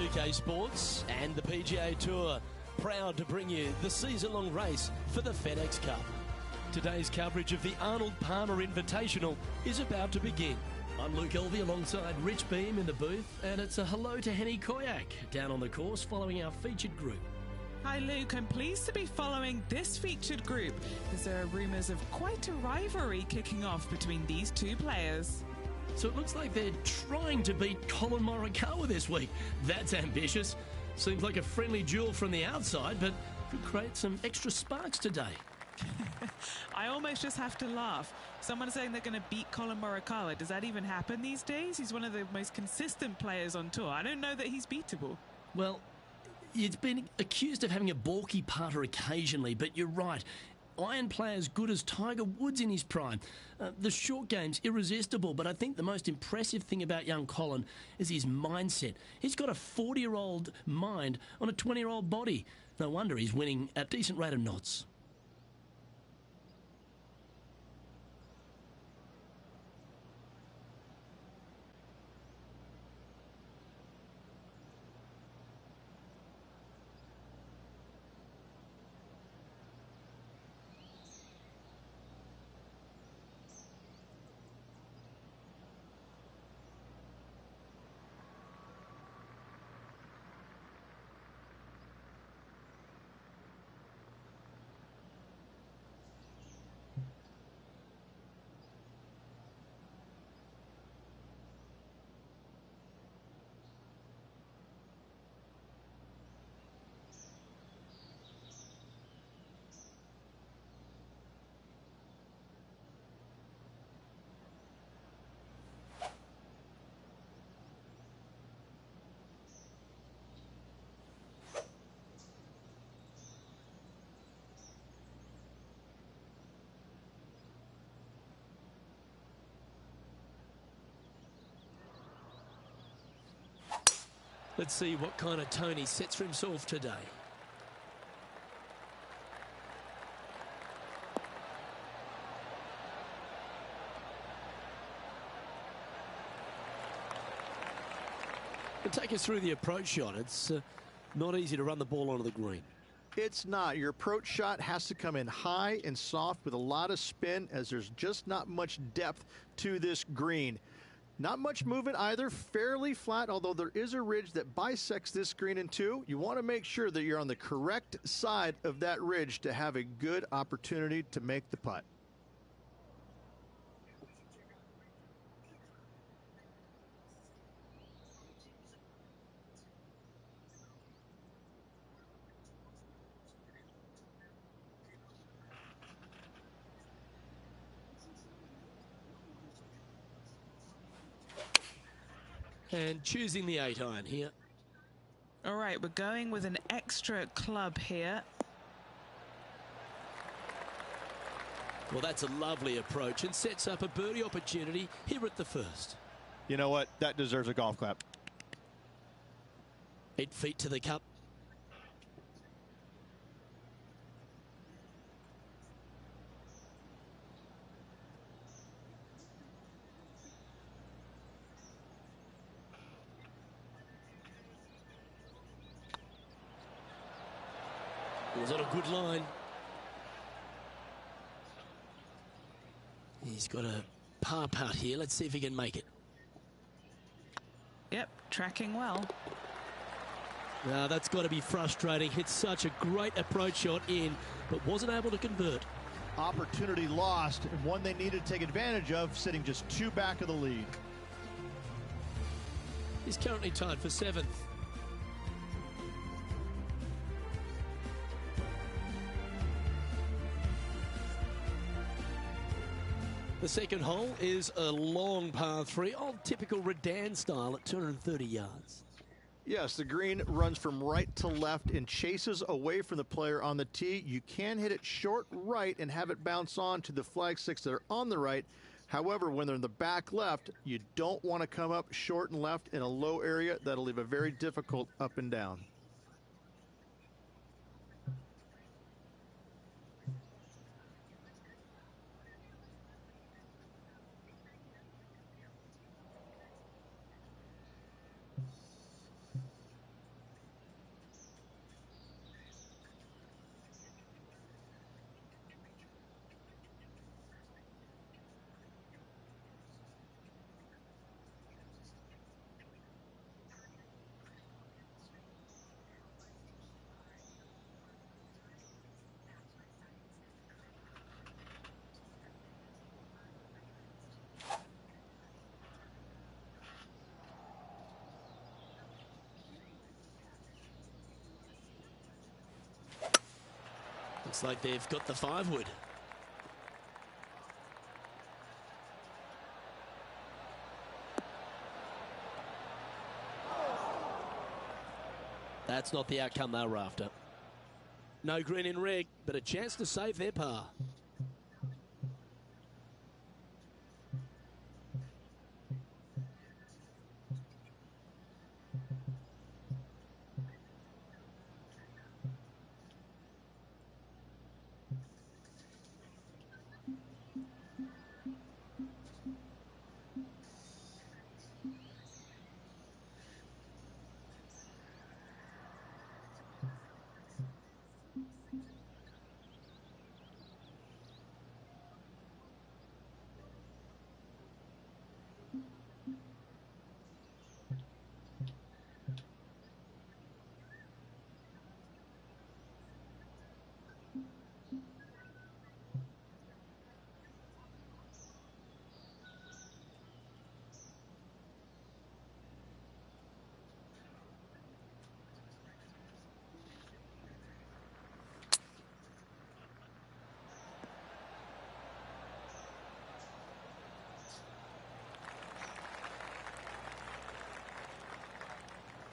2K Sports and the PGA Tour, proud to bring you the season-long race for the FedEx Cup. Today's coverage of the Arnold Palmer Invitational is about to begin. I'm Luke Elvey alongside Rich Beam in the booth, and it's a hello to Henny Koyak down on the course following our featured group. Hi Luke, I'm pleased to be following this featured group as there are rumours of quite a rivalry kicking off between these two players. So it looks like they're trying to beat Collin Morikawa this week. That's ambitious. Seems like a friendly duel from the outside, but could create some extra sparks today. I almost just have to laugh. Someone saying they're going to beat Collin Morikawa. Does that even happen these days? He's one of the most consistent players on tour. I don't know that he's beatable. Well, it's been accused of having a balky putter occasionally, but you're right. Iron play as good as Tiger Woods in his prime. The short game's irresistible, but I think the most impressive thing about young Collin is his mindset. He's got a 40-year-old mind on a 20-year-old body. No wonder he's winning at a decent rate of knots. Let's see what kind of tone he sets for himself today. To take us through the approach shot, it's not easy to run the ball onto the green. It's not. Your approach shot has to come in high and soft with a lot of spin, as there's just not much depth to this green. Not much movement either, fairly flat, although there is a ridge that bisects this green in two. You want to make sure that you're on the correct side of that ridge to have a good opportunity to make the putt. And choosing the 8-iron here. All right, we're going with an extra club here. Well, that's a lovely approach and sets up a birdie opportunity here at the first. You know what? That deserves a golf clap. 8 feet to the cup. Was on a good line. He's got a par putt here. Let's see if he can make it. Yep, tracking well. Now that's got to be frustrating. Hit such a great approach shot in, but wasn't able to convert. Opportunity lost, and one they needed to take advantage of, sitting just 2 back of the lead. He's currently tied for 7th. The second hole is a long par 3, old typical Redan style at 230 yards. Yes, the green runs from right to left and chases away from the player on the tee. You can hit it short right and have it bounce on to the flag sticks that are on the right. However, when they're in the back left, you don't want to come up short and left in a low area. That'll leave a very difficult up and down. Looks like they've got the 5-wood. That's not the outcome they were after. No green in reg, but a chance to save their par.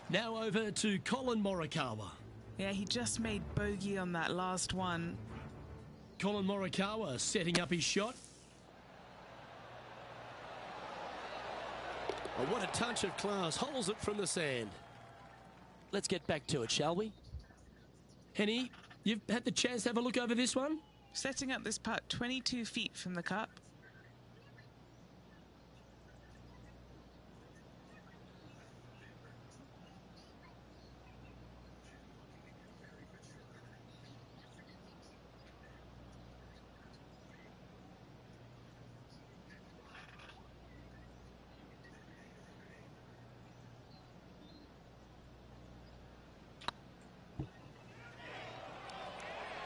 Now over to Colin Morikawa. Yeah, he just made bogey on that last one. Colin Morikawa setting up his shot. Oh, what a touch of class. Holds it from the sand. Let's get back to it, shall we? Henny, you've had the chance to have a look over this one? Setting up this putt 22 feet from the cup.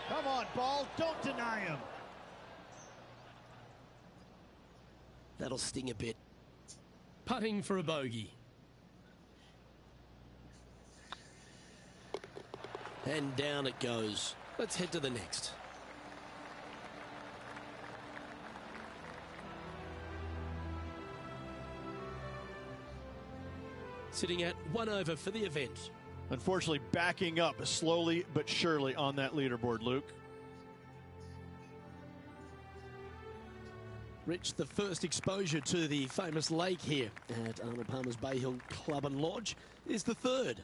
Come on, ball. Don't deny him. That'll sting a bit. Putting for a bogey. And down it goes. Let's head to the next. Sitting at 1 over for the event. Unfortunately, backing up slowly but surely on that leaderboard, Luke. Rich, the first exposure to the famous lake here at Arnold Palmer's Bay Hill Club and Lodge is the third.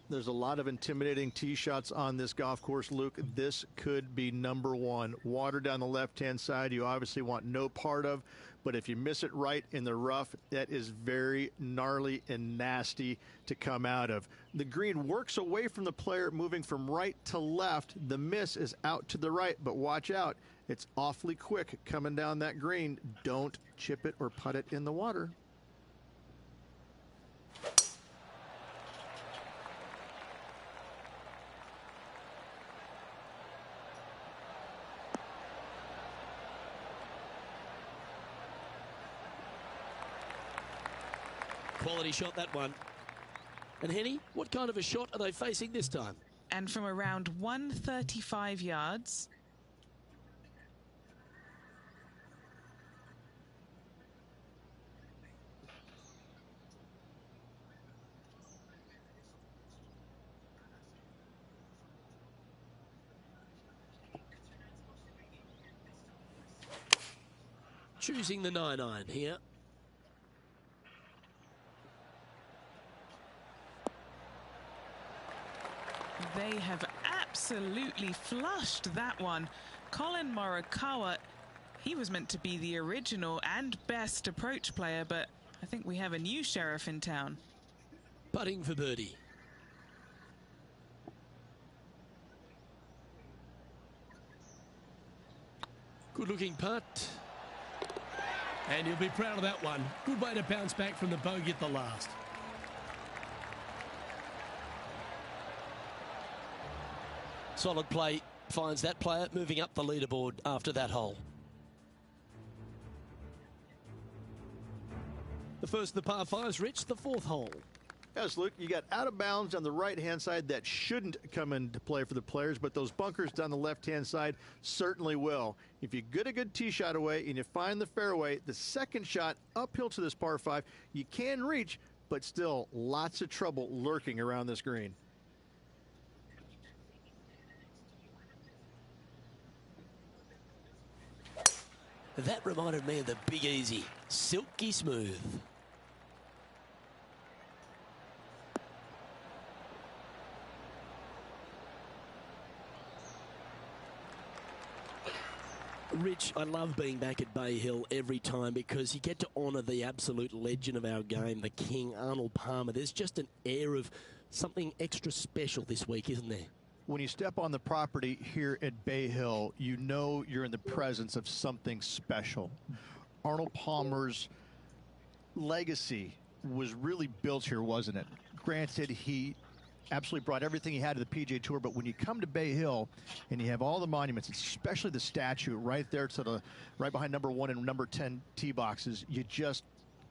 There's a lot of intimidating tee shots on this golf course, Luke. This could be number one. Water down the left-hand side, you obviously want no part of, but if you miss it right in the rough, that is very gnarly and nasty to come out of. The green works away from the player, moving from right to left. The miss is out to the right, but watch out. It's awfully quick coming down that green. Don't chip it or putt it in the water. Quality shot, that one. And Henny, what kind of a shot are they facing this time? And from around 135 yards. Choosing the 9-iron here. They have absolutely flushed that one. Colin Morikawa, he was meant to be the original and best approach player, but I think we have a new sheriff in town. Putting for birdie. Good looking putt. And he'll be proud of that one. Good way to bounce back from the bogey at the last. Solid play finds that player moving up the leaderboard after that hole. The first of the par fives, Rich, the fourth hole. Yes, Luke, you got out of bounds on the right-hand side that shouldn't come into play for the players, but those bunkers down the left-hand side certainly will. If you get a good tee shot away and you find the fairway, the second shot uphill to this par 5, you can reach, but still lots of trouble lurking around this green. That reminded me of the Big Easy. Silky smooth. Rich, I love being back at Bay Hill every time because you get to honour the absolute legend of our game, the King, Arnold Palmer. There's just an air of something extra special this week, isn't there? When you step on the property here at Bay Hill, you know you're in the presence of something special. Arnold Palmer's legacy was really built here, wasn't it? Granted, he absolutely brought everything he had to the PGA Tour, but when you come to Bay Hill and you have all the monuments, especially the statue right there to the right behind number 1 and number 10 tee boxes, you just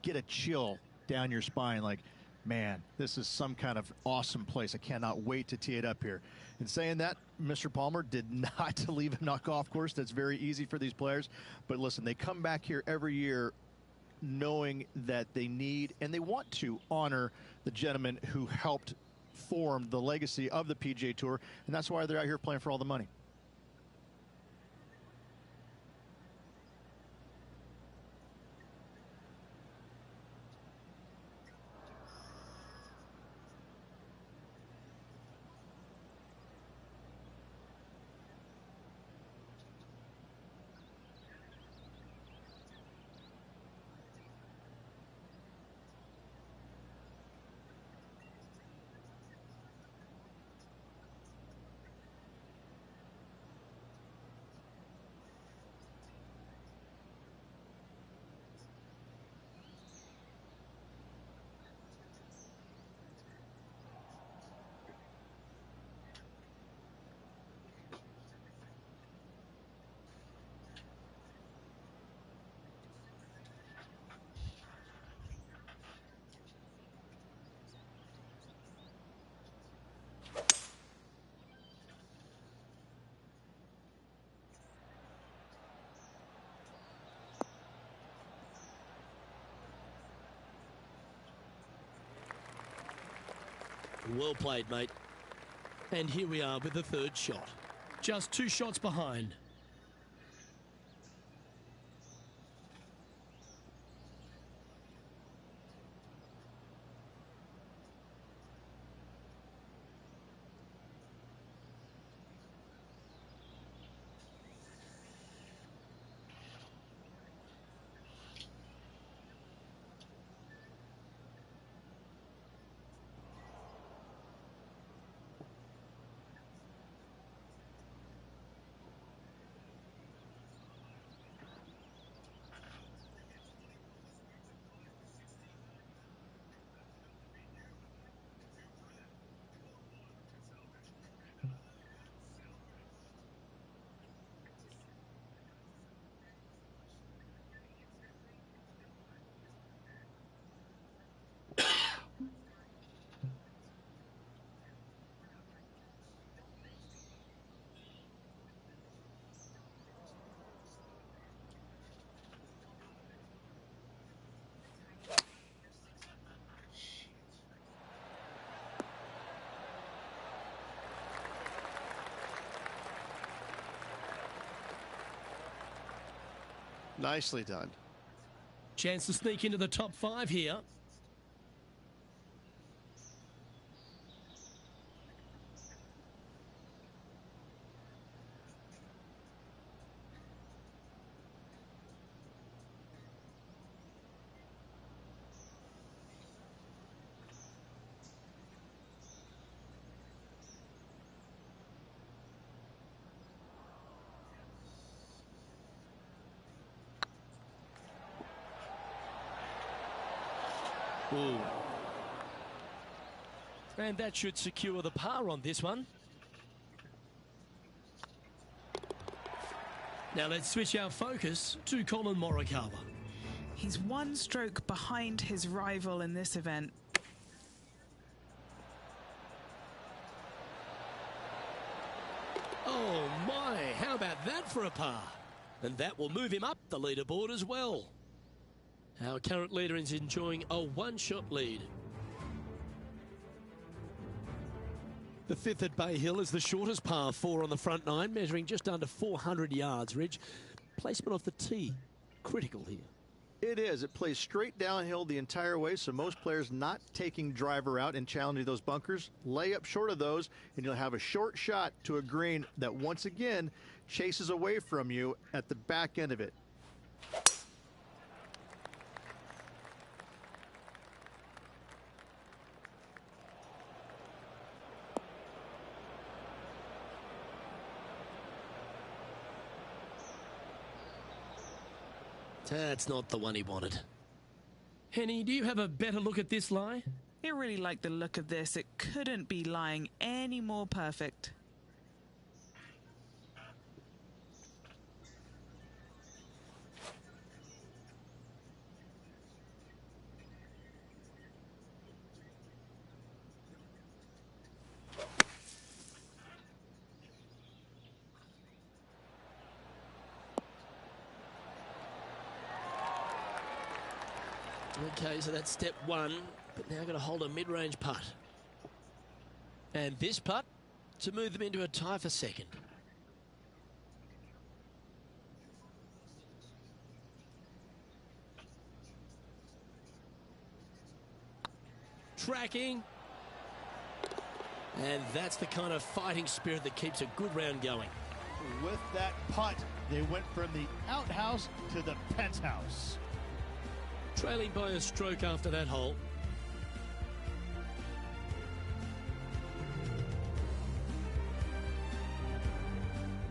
get a chill down your spine like, man, this is some kind of awesome place. I cannot wait to tee it up here. And saying that, Mr. Palmer did not leave a golf course. That's very easy for these players. But listen, they come back here every year knowing that they need and they want to honor the gentleman who helped form the legacy of the PGA Tour, and that's why they're out here playing for all the money. Well played, mate. And here we are with the third shot. Just 2 shots behind. Nicely done. Chance to sneak into the top 5 here. Ooh. And that should secure the par on this one. Now let's switch our focus to Collin Morikawa. He's 1 stroke behind his rival in this event. Oh my, how about that for a par? And that will move him up the leaderboard as well. Our current leader is enjoying a one-shot lead. The fifth at Bay Hill is the shortest par 4 on the front nine, measuring just under 400 yards, Ridge. Placement off the tee, critical here. It is. It plays straight downhill the entire way, so most players not taking driver out and challenging those bunkers. Lay up short of those, and you'll have a short shot to a green that once again chases away from you at the back end of it. That's not the one he wanted. Henny, do you have a better look at this lie? I really like the look of this. It couldn't be lying any more perfect. Okay, so that's step one, but now got to hold a mid-range putt. And this putt to move them into a tie for second. Tracking. And that's the kind of fighting spirit that keeps a good round going. With that putt, they went from the outhouse to the penthouse. Trailing by a stroke after that hole.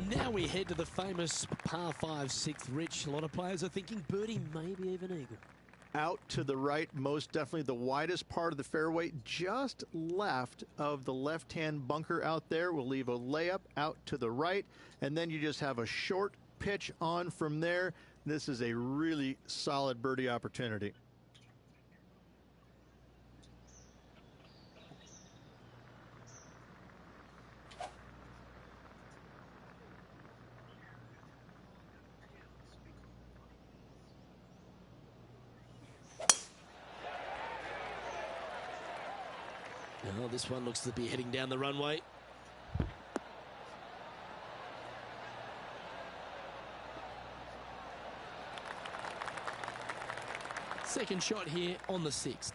Now we head to the famous par 5 6th, Rich. A lot of players are thinking birdie, maybe even eagle. Out to the right, most definitely the widest part of the fairway, just left of the left-hand bunker out there. We'll leave a layup out to the right, and then you just have a short pitch on from there. This is a really solid birdie opportunity. Oh, this one looks to be heading down the runway. Second shot here on the 6th.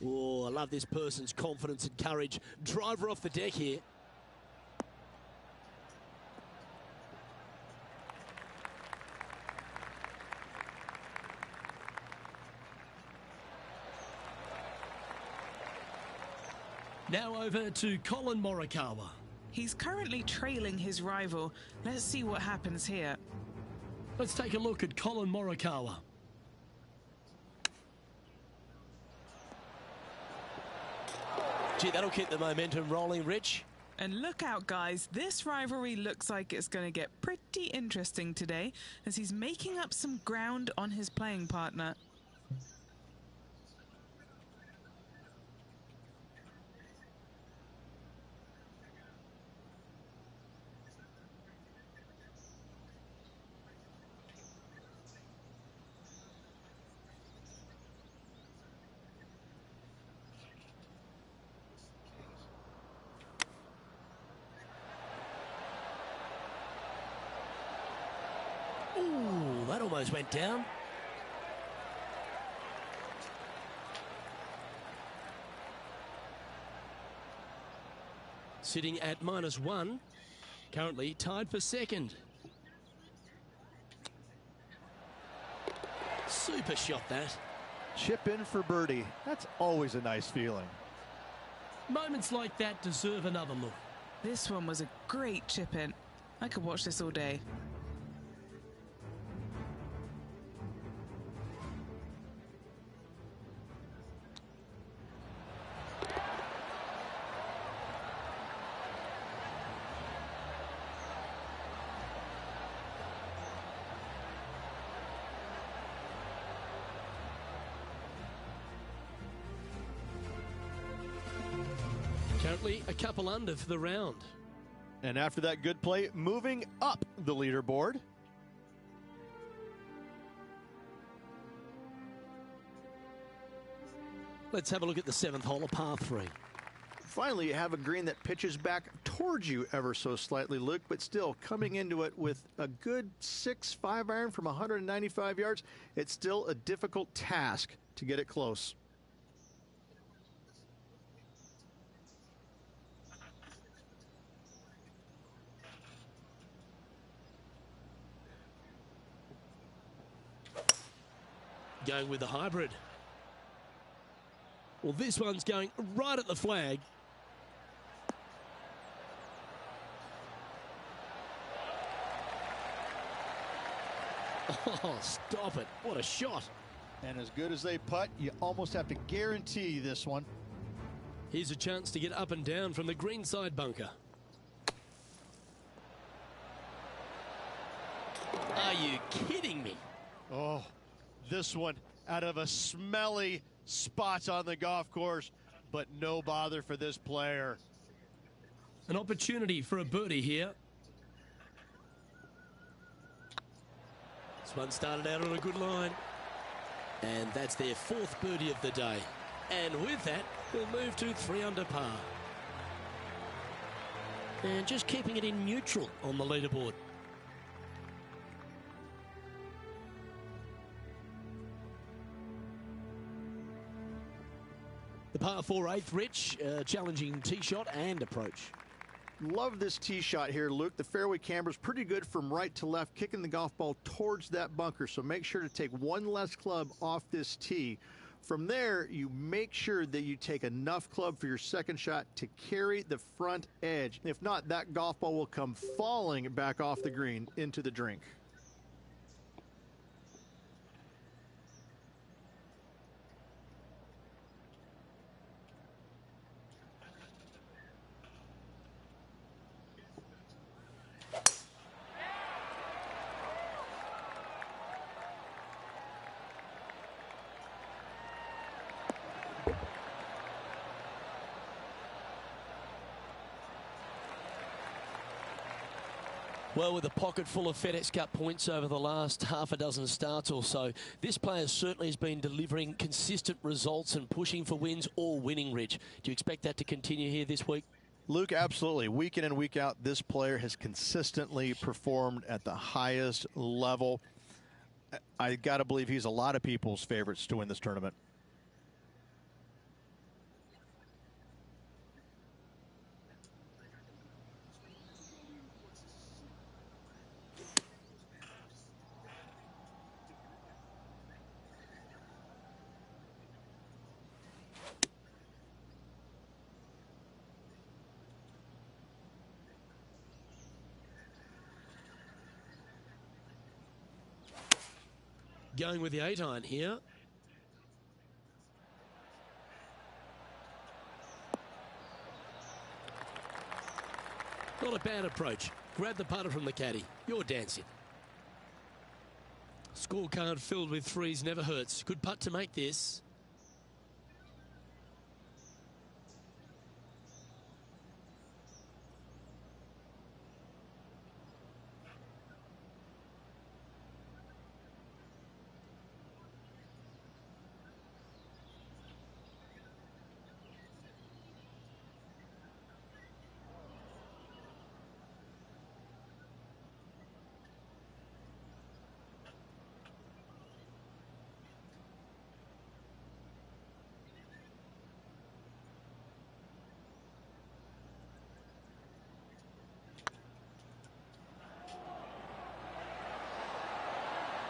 Oh, I love this person's confidence and courage. Driver off the deck here. Now over to Colin Morikawa. He's currently trailing his rival. Let's see what happens here. Let's take a look at Colin Morikawa. Gee, that'll keep the momentum rolling, Rich. And look out, guys. This rivalry looks like it's going to get pretty interesting today as he's making up some ground on his playing partner. Ooh, that almost went down. Sitting at -1, currently tied for second. Super shot that. Chip in for birdie. That's always a nice feeling. Moments like that deserve another look. This one was a great chip in. I could watch this all day. currently a couple under for the round. And after that good play, moving up the leaderboard. Let's have a look at the 7th hole of par 3. Finally, you have a green that pitches back towards you ever so slightly, Luke, but still coming into it with a good 6-5 iron from 195 yards. It's still a difficult task to get it close. Going with the hybrid. Well, this one's going right at the flag. Oh, stop it. What a shot. And as good as they putt, you almost have to guarantee this one. Here's a chance to get up and down from the greenside bunker. Are you kidding me? Oh, this one out of a smelly spot on the golf course, but no bother for this player. An opportunity for a birdie here. This one started out on a good line. And that's their 4th birdie of the day. And with that, we'll move to 3 under par. And just keeping it in neutral on the leaderboard. The par 4 8th, Rich, challenging tee shot and approach. Love this tee shot here, Luke. The fairway camber's pretty good from right to left, kicking the golf ball towards that bunker. So make sure to take one less club off this tee. From there, you make sure that you take enough club for your second shot to carry the front edge. If not, that golf ball will come falling back off the green into the drink. Well, with a pocket full of FedEx Cup points over the last half a dozen starts or so, this player certainly has been delivering consistent results and pushing for wins or winning, Rich. Do you expect that to continue here this week? Luke, absolutely. Week in and week out, this player has consistently performed at the highest level. I got to believe he's a lot of people's favorites to win this tournament. Going with the 8 iron here. Not a bad approach. Grab the putter from the caddy. You're dancing. Scorecard filled with 3s never hurts. Good putt to make this.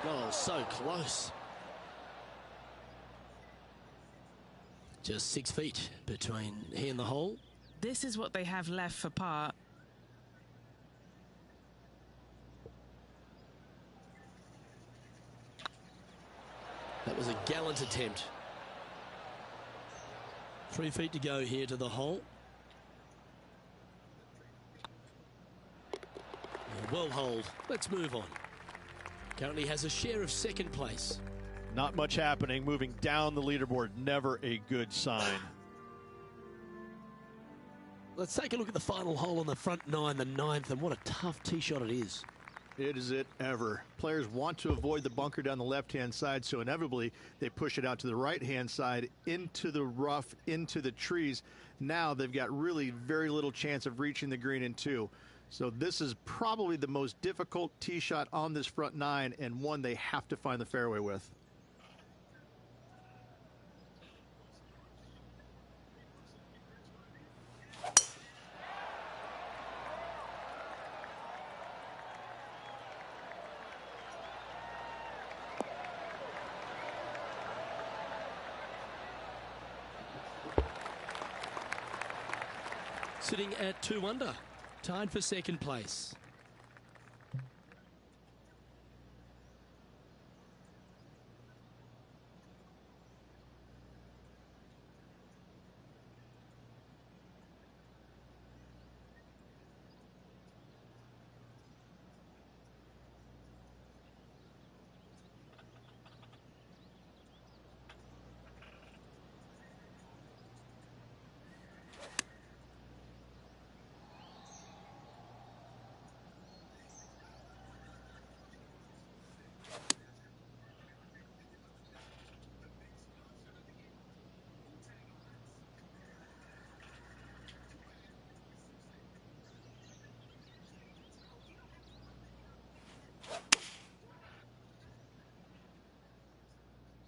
Oh, so close. Just 6 feet between he and the hole. This is what they have left for par. That was a gallant attempt. 3 feet to go here to the hole. Well holed. Let's move on. Currently has a share of 2nd place. Not much happening. Moving down the leaderboard, never a good sign. Let's take a look at the final hole on the front nine, the ninth, and what a tough tee shot it is. It is it ever. Players want to avoid the bunker down the left-hand side, so inevitably they push it out to the right-hand side, into the rough, into the trees. Now they've got really very little chance of reaching the green in two. So this is probably the most difficult tee shot on this front nine, and one they have to find the fairway with. Sitting at 2 under, tied for second place.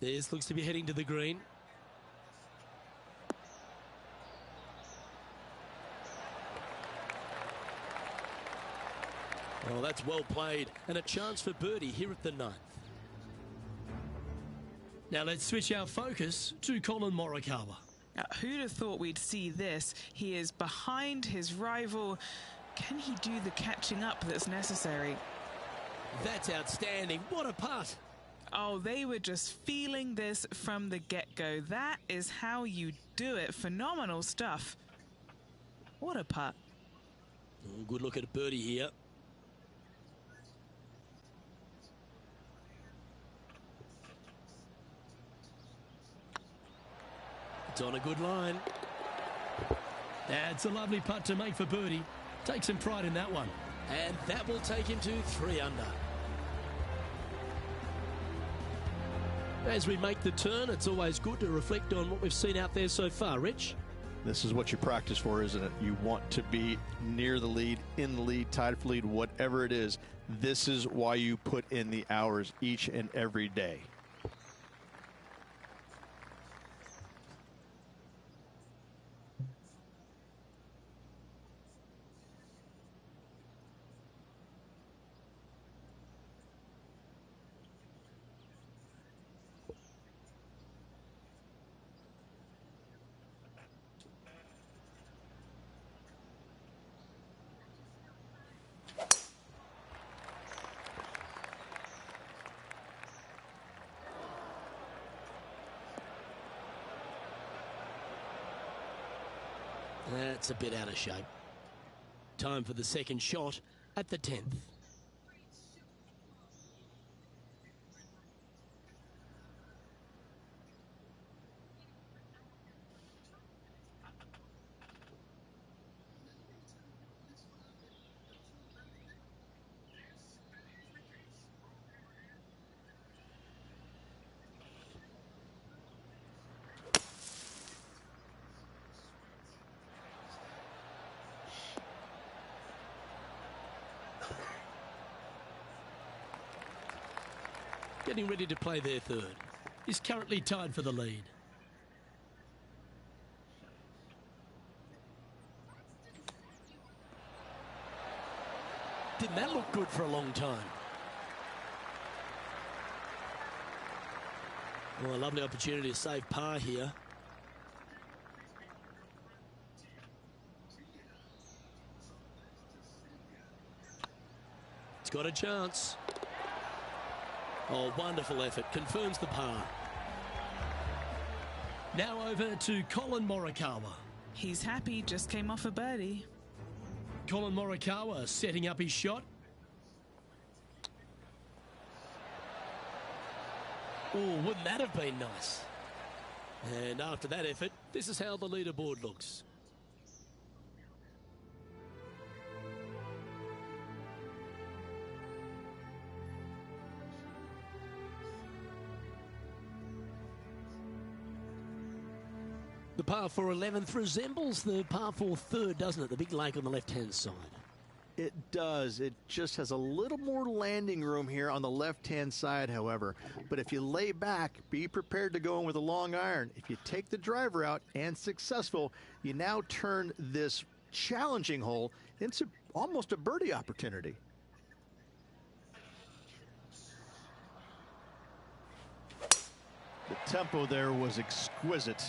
This looks to be heading to the green. Oh, that's well played, and a chance for birdie here at the ninth. Now let's switch our focus to Colin Morikawa. Who'd have thought we'd see this? He is behind his rival. Can he do the catching up that's necessary? That's outstanding. What a putt. Oh, they were just feeling this from the get-go. That is how you do it. Phenomenal stuff. What a putt. Oh, good look at a birdie here. It's on a good line. That's a lovely putt to make for birdie. Take some pride in that one. And that will take him to 3 under. As we make the turn, it's always good to reflect on what we've seen out there so far. Rich? This is what you practice for, isn't it? You want to be near the lead, in the lead, tied for lead, whatever it is. This is why you put in the hours each and every day. That's a bit out of shape. Time for the second shot at the 10th. Getting ready to play their third. Is currently tied for the lead. Didn't that look good for a long time? Well, a lovely opportunity to save par here. It's got a chance. Oh, wonderful effort. Confirms the par. Now over to Colin Morikawa. He's happy, just came off a birdie. Colin Morikawa setting up his shot. Oh, wouldn't that have been nice? And after that effort, this is how the leaderboard looks. The par 4 11th resembles the par 4 third, doesn't it? The big lake on the left-hand side. It does. It just has a little more landing room here on the left-hand side, however. But if you lay back, be prepared to go in with a long iron. If you take the driver out and successful, you now turn this challenging hole into almost a birdie opportunity. The tempo there was exquisite.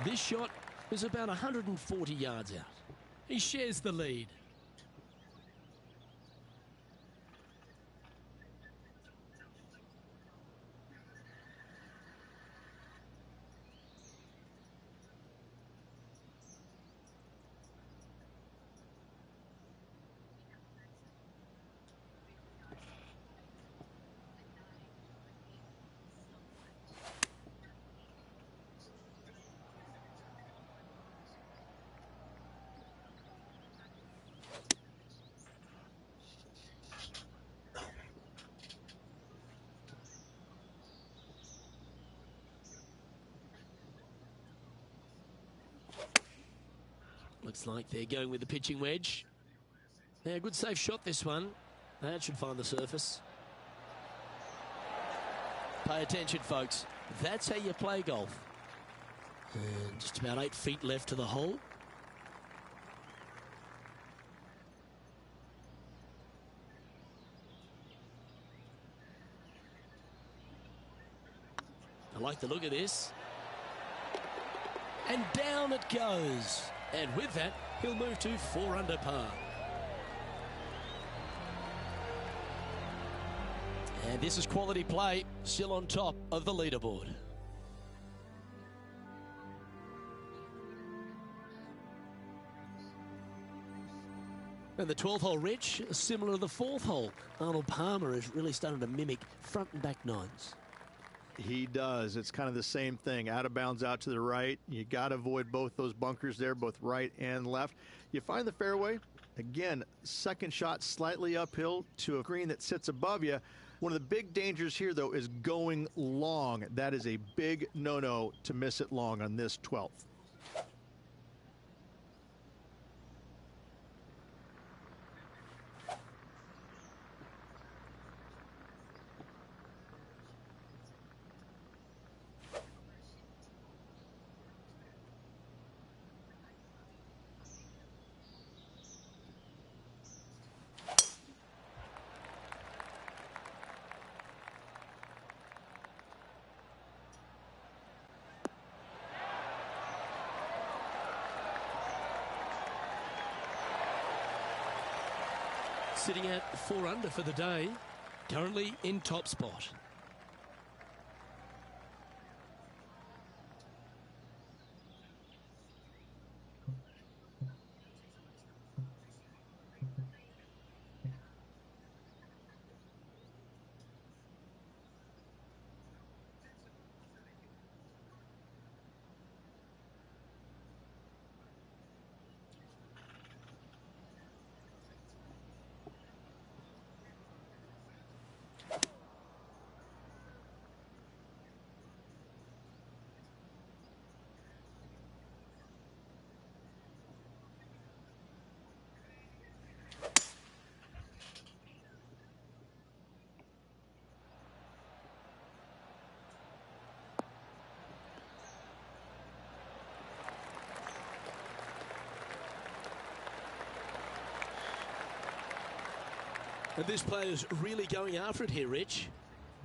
This shot is about 140 yards out. He shares the lead. Looks like they're going with the pitching wedge. Yeah, good safe shot this one. That should find the surface. Pay attention, folks. That's how you play golf. And just about 8 feet left to the hole. I like the look of this. And down it goes. And with that, he'll move to 4 under par. And this is quality play, still on top of the leaderboard. And the 12th hole, Rich, similar to the 4th hole. Arnold Palmer is really starting to mimic front and back nines. He does. It's kind of the same thing. Out of bounds out to the right. You got to avoid both those bunkers there, both right and left. You find the fairway. Again, second shot slightly uphill to a green that sits above you. One of the big dangers here, though, is going long. That is a big no-no to miss it long on this 12th. Sitting at 4 under for the day, currently in top spot. And this player's really going after it here, Rich.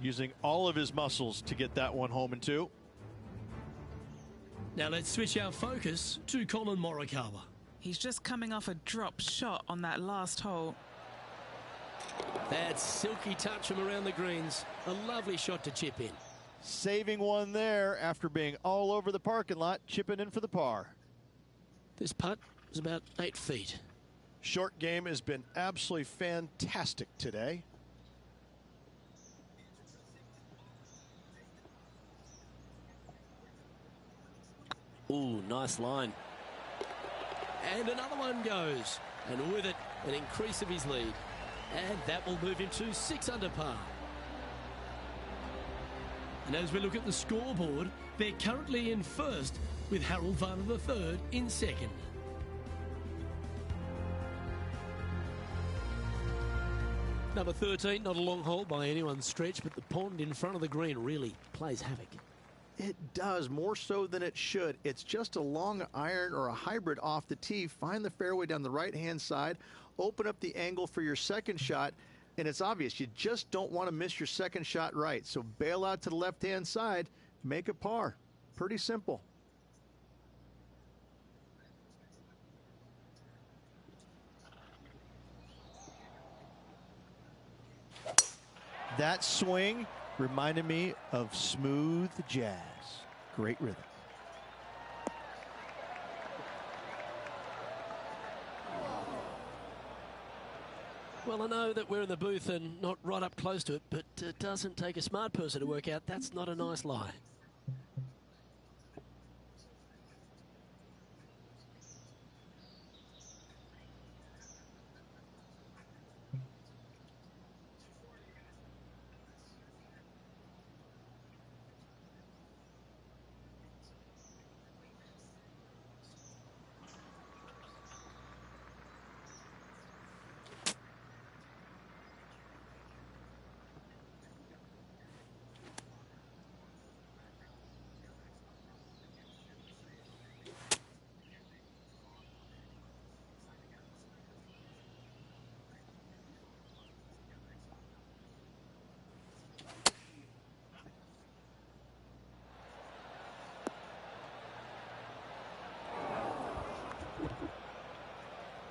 Using all of his muscles to get that one home in 2. Now let's switch our focus to Colin Morikawa. He's just coming off a drop shot on that last hole. That silky touch from around the greens. A lovely shot to chip in. Saving one there after being all over the parking lot, chipping in for the par. This putt is about 8 feet. Short game has been absolutely fantastic today. Ooh, nice line. And another one goes. And with it, an increase of his lead. And that will move him to 6 under par. And as we look at the scoreboard, they're currently in first with Harold Varner III in second. Number 13, not a long hole by anyone's stretch, but the pond in front of the green really plays havoc. It does, more so than it should. It's just a long iron or a hybrid off the tee. Find the fairway down the right-hand side, open up the angle for your second shot, and it's obvious. You just don't want to miss your second shot right. So bail out to the left-hand side, make a par. Pretty simple. That swing reminded me of smooth jazz. Great rhythm. Well, I know that we're in the booth and not right up close to it, but it doesn't take a smart person to work out that's not a nice lie.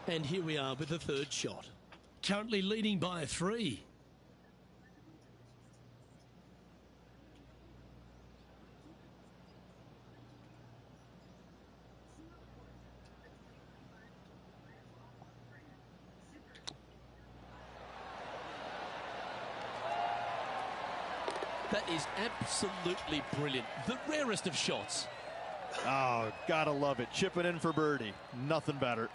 And here we are with the third shot. Currently leading by 3. That is absolutely brilliant. The rarest of shots. Oh, gotta love it. Chipping in for birdie. Nothing better.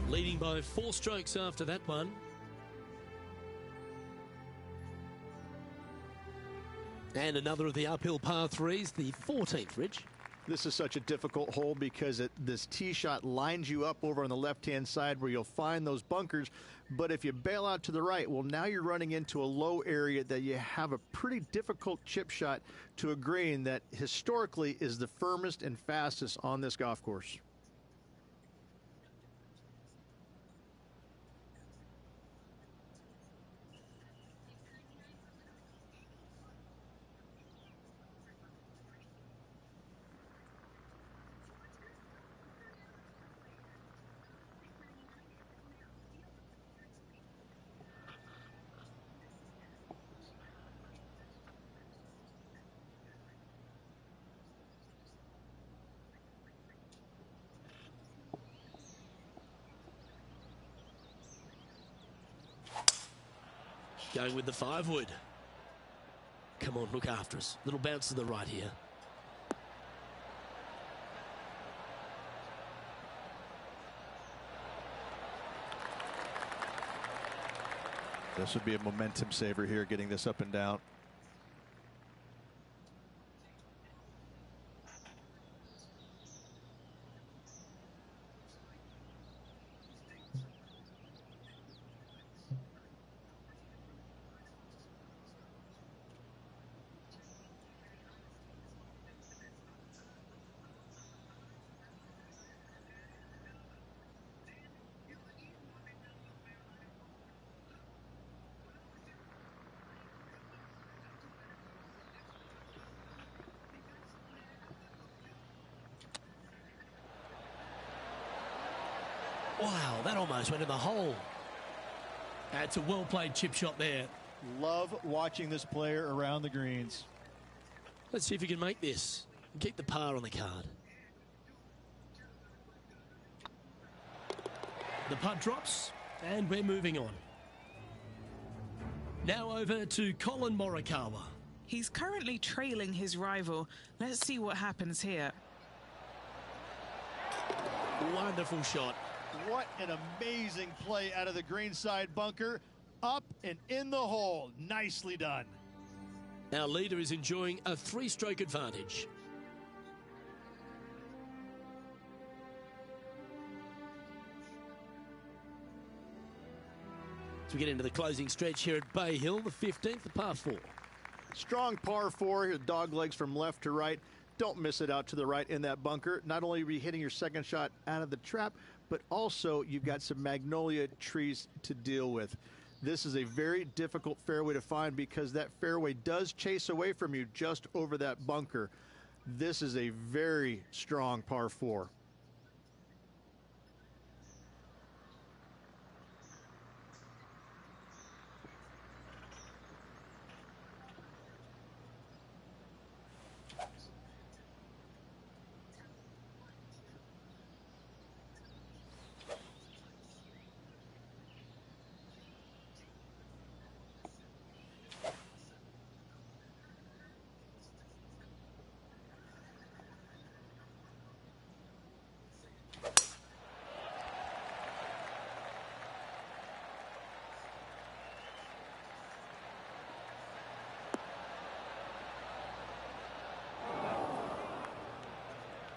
Leading by 4 strokes after that one. And another of the uphill par 3s, the 14th, Rich. This is such a difficult hole because this tee shot lines you up over on the left-hand side where you'll find those bunkers. But if you bail out to the right, well, now you're running into a low area that you have a pretty difficult chip shot to a green that historically is the firmest and fastest on this golf course. Going with the 5-wood. Come on, look after us. Little bounce to the right here. This would be a momentum saver here, getting this up and down. that almost went in the hole. That's a well-played chip shot there. Love watching this player around the greens. Let's see if he can make this and keep the par on the card. The putt drops, and we're moving on. Now over to Colin Morikawa. He's currently trailing his rival. Let's see what happens here. Wonderful shot. What an amazing play out of the greenside bunker. Up and in the hole. Nicely done. Our leader is enjoying a 3-stroke advantage. As we get into the closing stretch here at Bay Hill, the 15th, the par 4. Strong par 4 here, dog legs from left to right. Don't miss it out to the right in that bunker. Not only are you hitting your second shot out of the trap, but also you've got some magnolia trees to deal with. This is a very difficult fairway to find because that fairway does chase away from you just over that bunker. This is a very strong par 4.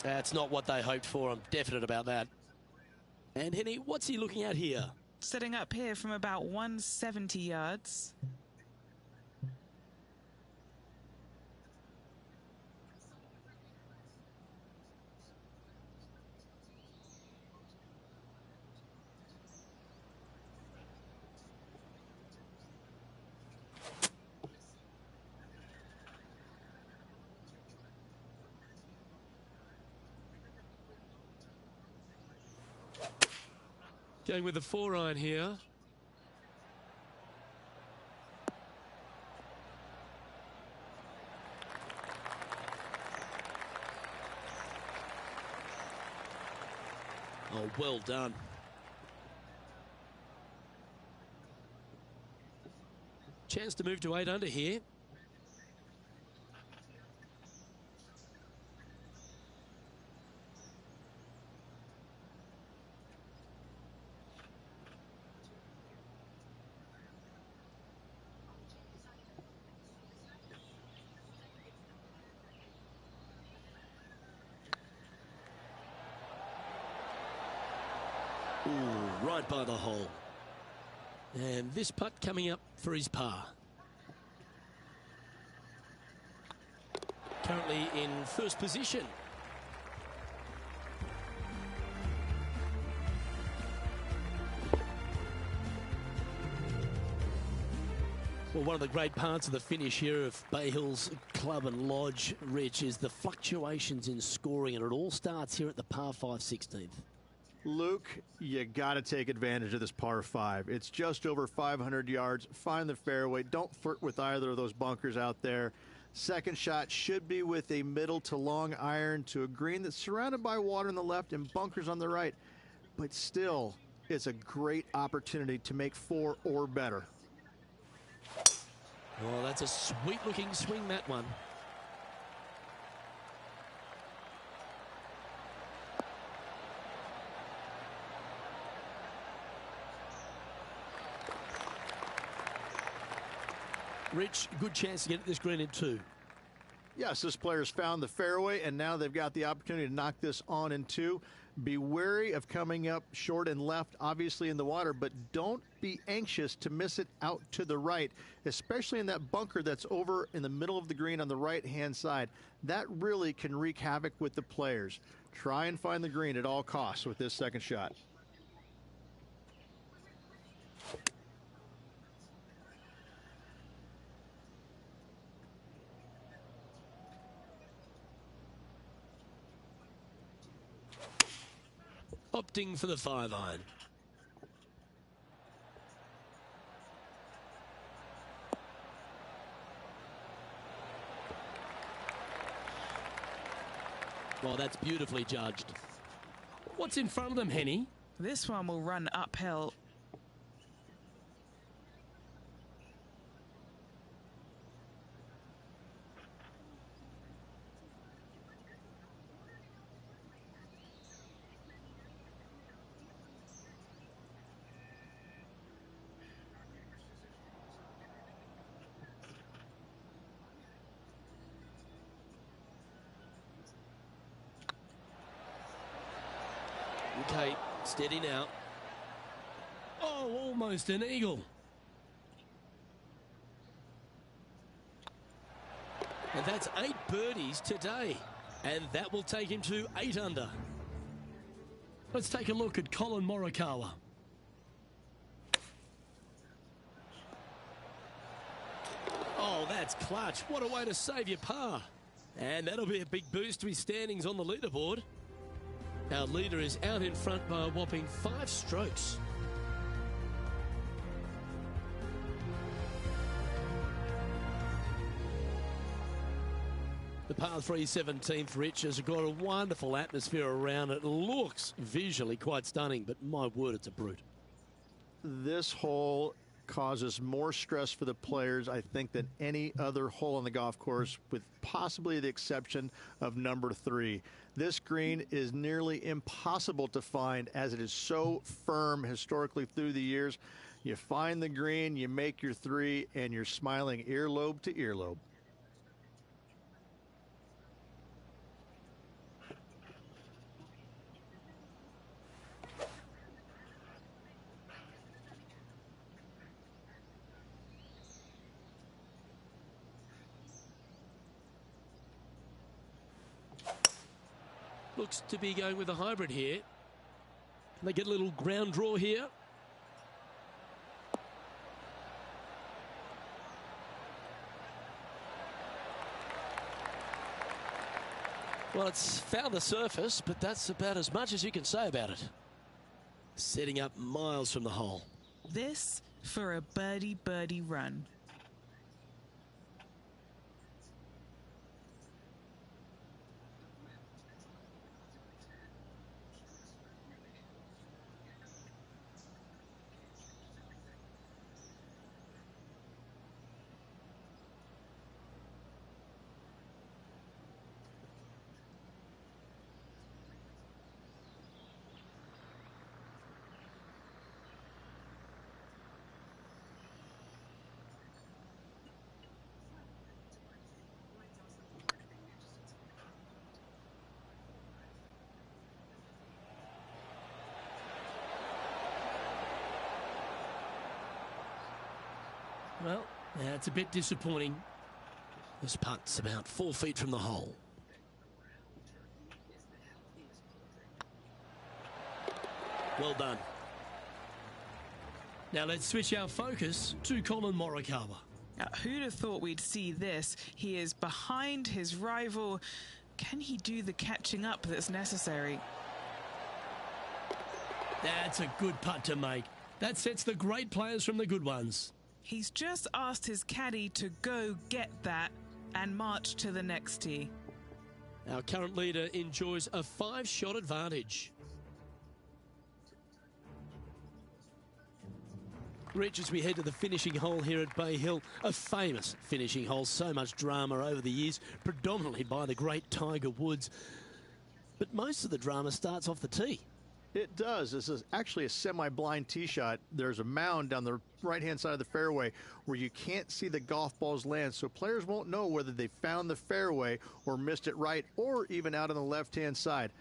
That's not what they hoped for. I'm definite about that. And Henny, what's he looking at here? Setting up here from about 170 yards. Going with the 4-iron here. Oh, well done. Chance to move to 8 under here. Ooh, right by the hole. And this putt coming up for his par. Currently in first position. Well, one of the great parts of the finish here of Bay Hill's Club and Lodge, Rich, is the fluctuations in scoring, and it all starts here at the par 5 16th. Luke, you got to take advantage of this par 5. It's just over 500 yards. Find the fairway. Don't flirt with either of those bunkers out there. Second shot should be with a middle to long iron to a green that's surrounded by water on the left and bunkers on the right. But still, it's a great opportunity to make 4 or better. Oh, that's a sweet-looking swing, that one. Rich, good chance to get this green in 2. Yes, this player's found the fairway, and now they've got the opportunity to knock this on in 2. Be wary of coming up short and left, obviously in the water, but don't be anxious to miss it out to the right, especially in that bunker that's over in the middle of the green on the right-hand side. That really can wreak havoc with the players. Try and find the green at all costs with this second shot. Opting for the 5-iron. Well, that's beautifully judged. What's in front of them, Henny? This one will run uphill. Okay, steady now. Oh, almost an eagle. And that's 8 birdies today. And that will take him to 8 under. Let's take a look at Colin Morikawa. Oh, that's clutch. What a way to save your par. And that'll be a big boost to his standings on the leaderboard. Our leader is out in front by a whopping 5 strokes. The par 3 17th, Rich, has got a wonderful atmosphere around it. Looks visually quite stunning, but my word, it's a brute. This hole causes more stress for the players, I think, than any other hole on the golf course, with possibly the exception of number 3. This green is nearly impossible to find as it is so firm historically through the years. You find the green, you make your 3, and you're smiling earlobe to earlobe. Looks to be going with a hybrid here. Can they get a little ground draw here? Well, it's found the surface, but that's about as much as you can say about it. Setting up miles from the hole. This for a birdie run. Well, that's a bit disappointing. This putt's about 4 feet from the hole. Well done. Now let's switch our focus to Colin Morikawa. Now, who'd have thought we'd see this? He is behind his rival. Can he do the catching up that's necessary? That's a good putt to make. That sets the great players from the good ones. He's just asked his caddy to go get that and march to the next tee. Our current leader enjoys a 5-shot advantage. Rich, as we head to the finishing hole here at Bay Hill, a famous finishing hole, so much drama over the years, predominantly by the great Tiger Woods. But most of the drama starts off the tee. It does. This is actually a semi-blind tee shot. There's a mound down the right-hand side of the fairway where you can't see the golf balls land, so players won't know whether they found the fairway or missed it right or even out on the left-hand side.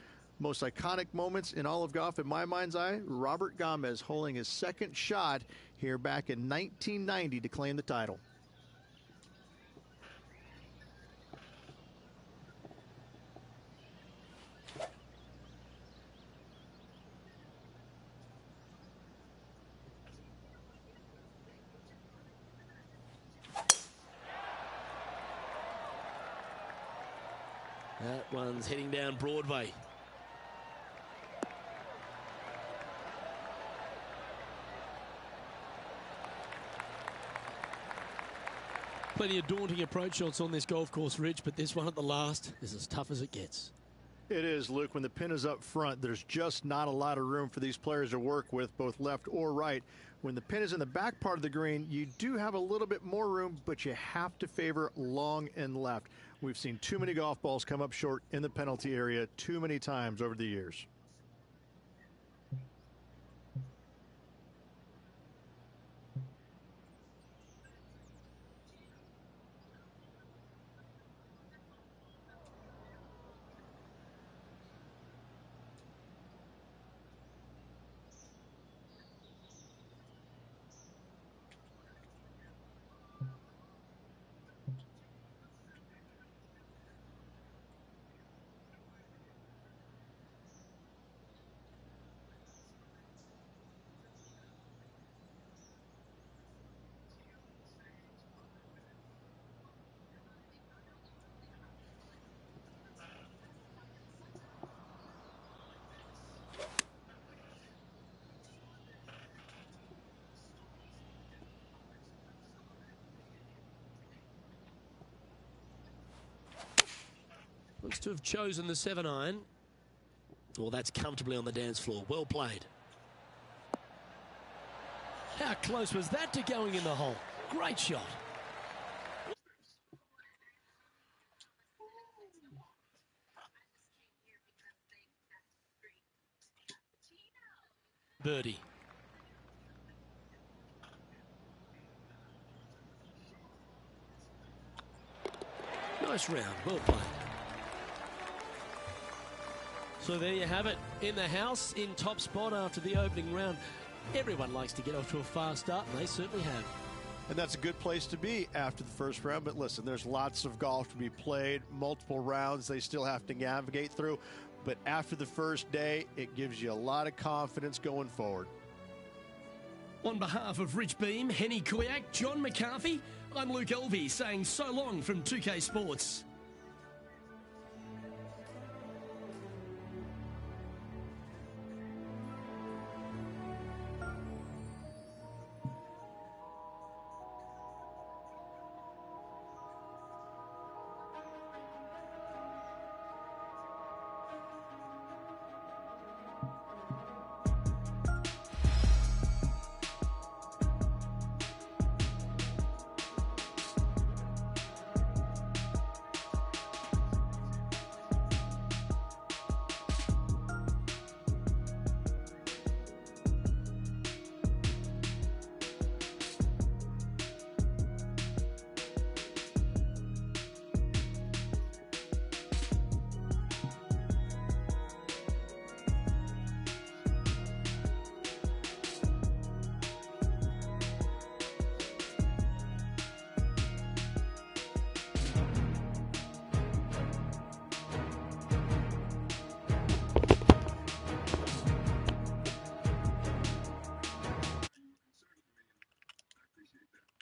Most iconic moments in all of golf, in my mind's eye, Robert Gomez holding his second shot here back in 1990 to claim the title. That one's heading down Broadway. Plenty of daunting approach shots on this golf course, Rich, but this one at the last is as tough as it gets. It is, Luke. When the pin is up front, there's just not a lot of room for these players to work with, both left or right. When the pin is in the back part of the green, you do have a little bit more room, but you have to favor long and left. We've seen too many golf balls come up short in the penalty area too many times over the years. Looks to have chosen the 7-iron. Well, that's comfortably on the dance floor. Well played. How close was that to going in the hole? Great shot. Birdie. Nice round. Well played. So there you have it, in the house, in top spot after the opening round. Everyone likes to get off to a fast start, and they certainly have. And that's a good place to be after the first round. But listen, there's lots of golf to be played, multiple rounds they still have to navigate through. But after the first day, it gives you a lot of confidence going forward. On behalf of Rich Beam, Henny Kuyak, John McCarthy, I'm Luke Elvey saying so long from 2K Sports.